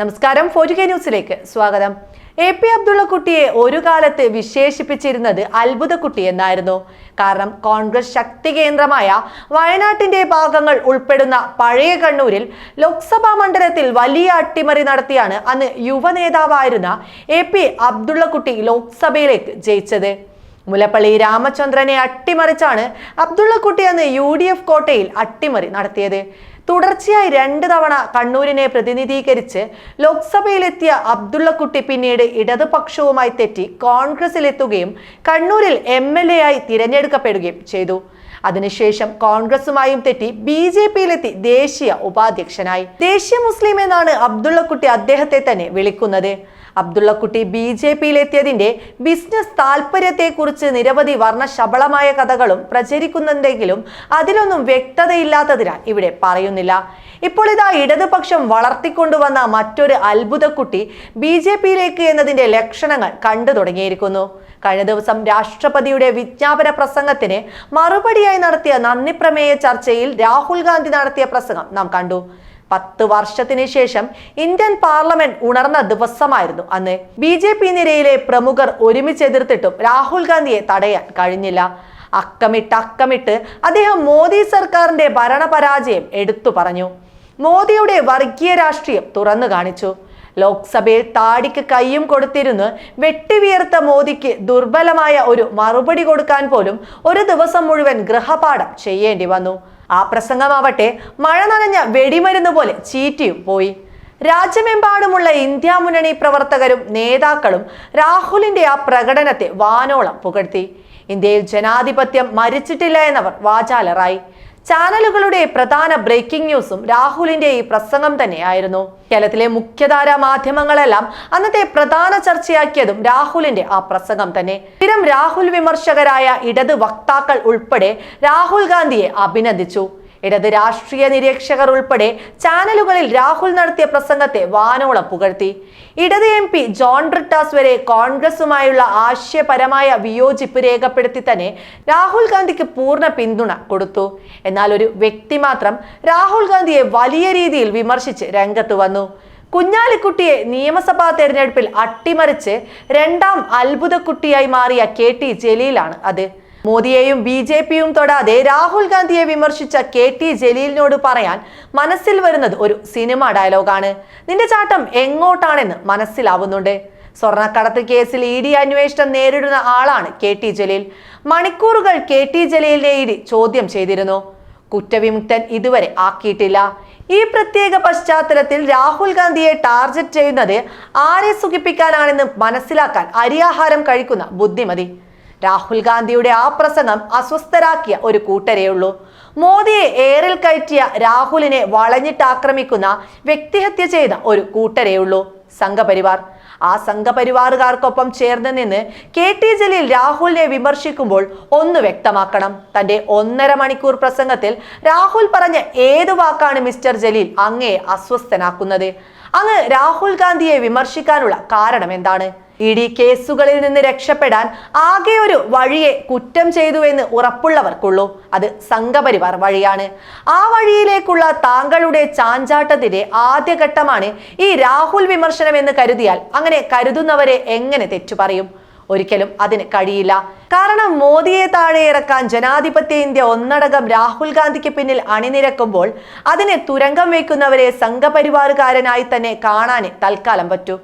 നമസ്കാരം, 4K ന്യൂസിലേക്ക് സ്വാഗതം. AP അബ്ദുള്ളക്കുട്ടിയെ ഒരു കാലത്ത് വിശേഷിപ്പിച്ചിരുന്നത് അത്ഭുതക്കുട്ടി എന്നായിരുന്നു. കാരണം കോൺഗ്രസ് ശക്തി കേന്ദ്രമായ വയനാട്ടിന്റെ ഭാഗങ്ങൾ ഉൾപ്പെടുന്ന പഴയ കണ്ണൂരിൽ ലോക്സഭാ മണ്ഡലത്തിൽ വലിയ അട്ടിമറി നടത്തിയാണ് അന്ന് യുവനേതാവായിരുന്ന AP അബ്ദുള്ളക്കുട്ടി ലോക്സഭയിലേക്ക് ജയിച്ചത്. മുല്ലപ്പള്ളി രാമചന്ദ്രനെ അട്ടിമറിച്ചാണ് അബ്ദുള്ളക്കുട്ടി അന്ന് UDF കോട്ടയിൽ അട്ടിമറി നടത്തിയത്. തുടർച്ചയായി 2 തവണ കണ്ണൂരിനെ പ്രതിനിധീകരിച്ച് ലോക്സഭയിലെത്തിയ അബ്ദുള്ളക്കുട്ടി പിന്നീട് ഇടതുപക്ഷവുമായി തെറ്റി കോൺഗ്രസിലെത്തുകയും കണ്ണൂരിൽ MLA ആയി തിരഞ്ഞെടുക്കപ്പെടുകയും ചെയ്തു. അതിനുശേഷം കോൺഗ്രസുമായും തെറ്റി BJPയിലെത്തി ദേശീയ ഉപാധ്യക്ഷനായി. ദേശീയ മുസ്ലിം എന്നാണ് അബ്ദുള്ളക്കുട്ടി അദ്ദേഹത്തെ തന്നെ വിളിക്കുന്നത്. അബ്ദുള്ളക്കുട്ടി BJPയിലെത്തിയതിന്റെ ബിസിനസ് താല്പര്യത്തെക്കുറിച്ച് നിരവധി വർണ്ണശബളമായ കഥകളും പ്രചരിക്കുന്നുണ്ടെങ്കിലും അതിലൊന്നും വ്യക്തതയില്ലാത്തതിനാൽ ഇവിടെ പറയുന്നില്ല. ഇപ്പോൾ ഇതാ ഇടതുപക്ഷം വളർത്തിക്കൊണ്ടുവന്ന മറ്റൊരു അത്ഭുതക്കുട്ടി BJPയിലേക്ക് എന്നതിന്റെ ലക്ഷണങ്ങൾ കണ്ടു തുടങ്ങിയിരിക്കുന്നു. കഴിഞ്ഞ ദിവസം രാഷ്ട്രപതിയുടെ വിജ്ഞാപന പ്രസംഗത്തിന് മറുപടിയായി നടത്തിയ നന്ദി പ്രമേയ ചർച്ചയിൽ രാഹുൽ ഗാന്ധി നടത്തിയ പ്രസംഗം നാം കണ്ടു. 10 വർഷത്തിന് ശേഷം ഇന്ത്യൻ പാർലമെന്റ് ഉണർന്ന ദിവസമായിരുന്നു അന്ന്. BJP നിരയിലെ പ്രമുഖർ ഒരുമിച്ചെതിർത്തിട്ടും രാഹുൽ ഗാന്ധിയെ തടയാൻ കഴിഞ്ഞില്ല. അക്കമിട്ട് അദ്ദേഹം മോദി സർക്കാരിന്റെ ഭരണപരാജയം എടുത്തു പറഞ്ഞു. മോദിയുടെ വർഗീയ രാഷ്ട്രീയം തുറന്നു കാണിച്ചു. ലോക്സഭയിൽ താടിക്ക് കയ്യും കൊടുത്തിരുന്ന് വെട്ടിവിയർത്ത മോദിക്ക് ദുർബലമായ ഒരു മറുപടി കൊടുക്കാൻ പോലും ഒരു ദിവസം മുഴുവൻ ഗൃഹപാഠം ചെയ്യേണ്ടി വന്നു. ആ പ്രസംഗമാവട്ടെ മഴ നനഞ്ഞ വെടിമരുന്ന് പോലെ ചീറ്റിയും പോയി. രാജ്യമെമ്പാടുമുള്ള ഇന്ത്യ മുന്നണി പ്രവർത്തകരും നേതാക്കളും രാഹുലിന്റെ ആ പ്രകടനത്തെ വാനോളം പുകഴ്ത്തി. ഇന്ത്യയിൽ ജനാധിപത്യം മരിച്ചിട്ടില്ല എന്നവർ വാചാലറായി. ചാനലുകളുടെ പ്രധാന ബ്രേക്കിംഗ് ന്യൂസും രാഹുലിന്റെ ഈ പ്രസംഗം തന്നെയായിരുന്നു. കേരളത്തിലെ മുഖ്യധാരാ മാധ്യമങ്ങളെല്ലാം അന്നത്തെ പ്രധാന ചർച്ചയാക്കിയതും രാഹുലിന്റെ ആ പ്രസംഗം തന്നെ. സ്ഥിരം രാഹുൽ വിമർശകരായ ഇടത് വക്താക്കൾ ഉൾപ്പെടെ രാഹുൽ ഗാന്ധിയെ അഭിനന്ദിച്ചു. ഇടത് രാഷ്ട്രീയ നിരീക്ഷകർ ഉൾപ്പെടെ ചാനലുകളിൽ രാഹുൽ നടത്തിയ പ്രസംഗത്തെ വാനോളം പുകഴ്ത്തി. ഇടത് MP ജോൺ ബ്രിട്ടാസ് വരെ കോൺഗ്രസുമായുള്ള ആശയപരമായ വിയോജിപ്പ് രേഖപ്പെടുത്തി തന്നെ രാഹുൽ ഗാന്ധിക്ക് പൂർണ്ണ പിന്തുണ കൊടുത്തു. എന്നാൽ ഒരു വ്യക്തി മാത്രം രാഹുൽ ഗാന്ധിയെ വലിയ രീതിയിൽ വിമർശിച്ച് രംഗത്ത് വന്നു. കുഞ്ഞാലിക്കുട്ടിയെ നിയമസഭാ തെരഞ്ഞെടുപ്പിൽ അട്ടിമറിച്ച് 2ാം അത്ഭുതക്കുട്ടിയായി മാറിയ KT ജലീലാണ് അത്. മോദിയെയും BJPയും തൊടാതെ രാഹുൽ ഗാന്ധിയെ വിമർശിച്ച KT ജലീലിനോട് പറയാൻ മനസ്സിൽ വരുന്നത് ഒരു സിനിമ ഡയലോഗാണ്. നിന്റെ ചാട്ടം എങ്ങോട്ടാണെന്ന് മനസ്സിലാവുന്നുണ്ട്. സ്വർണ്ണക്കടത്ത് കേസിൽ ED അന്വേഷണം നേരിടുന്ന ആളാണ് KT ജലീൽ. മണിക്കൂറുകൾ KT ജലീലിനെ ED ചോദ്യം ചെയ്തിരുന്നു. കുറ്റവിമുക്തൻ ഇതുവരെ ആക്കിയിട്ടില്ല. ഈ പ്രത്യേക പശ്ചാത്തലത്തിൽ രാഹുൽ ഗാന്ധിയെ ടാർഗറ്റ് ചെയ്യുന്നത് ആരെ സുഖിപ്പിക്കാനാണെന്ന് മനസ്സിലാക്കാൻ അരിയാഹാരം കഴിക്കുന്ന ബുദ്ധിമതി. രാഹുൽ ഗാന്ധിയുടെ ആ പ്രസംഗം അസ്വസ്ഥരാക്കിയ ഒരു കൂട്ടരേ ഉള്ളൂ. മോദിയെ ഏറിൽ കയറ്റിയ രാഹുലിനെ വളഞ്ഞിട്ടാക്രമിക്കുന്ന വ്യക്തിഹത്യ ചെയ്ത ഒരു കൂട്ടരേ ഉള്ളൂ, സംഘപരിവാർ. ആ സംഘപരിവാറുകാർക്കൊപ്പം ചേർന്ന് നിന്ന് KT ജലീൽ രാഹുലിനെ വിമർശിക്കുമ്പോൾ ഒന്ന് വ്യക്തമാക്കണം. തന്റെ 1.5 മണിക്കൂർ പ്രസംഗത്തിൽ രാഹുൽ പറഞ്ഞ ഏത് വാക്കാണ് മിസ്റ്റർ ജലീൽ അങ്ങയെ അസ്വസ്ഥനാക്കുന്നത്? അങ്ങ് രാഹുൽ ഗാന്ധിയെ വിമർശിക്കാനുള്ള കാരണം എന്താണ്? ED കേസുകളിൽ നിന്ന് രക്ഷപ്പെടാൻ ആകെ ഒരു വഴിയെ കുറ്റം ചെയ്തു എന്ന് ഉറപ്പുള്ളവർക്കുള്ളൂ. അത് സംഘപരിവാർ വഴിയാണ്. ആ വഴിയിലേക്കുള്ള താങ്കളുടെ ചാഞ്ചാട്ടത്തിന്റെ ആദ്യഘട്ടമാണ് ഈ രാഹുൽ വിമർശനം എന്ന് കരുതിയാൽ അങ്ങനെ കരുതുന്നവരെ എങ്ങനെ തെറ്റു പറയും? ഒരിക്കലും അതിന് കഴിയില്ല. കാരണം മോദിയെ താഴെ ഇറക്കാൻ ജനാധിപത്യ ഇന്ത്യ ഒന്നടങ്കം രാഹുൽ ഗാന്ധിക്ക് പിന്നിൽ അണിനിരക്കുമ്പോൾ അതിനെ തുരങ്കം വയ്ക്കുന്നവരെ സംഘപരിവാറുകാരനായി തന്നെ കാണാൻ തൽക്കാലം പറ്റൂ.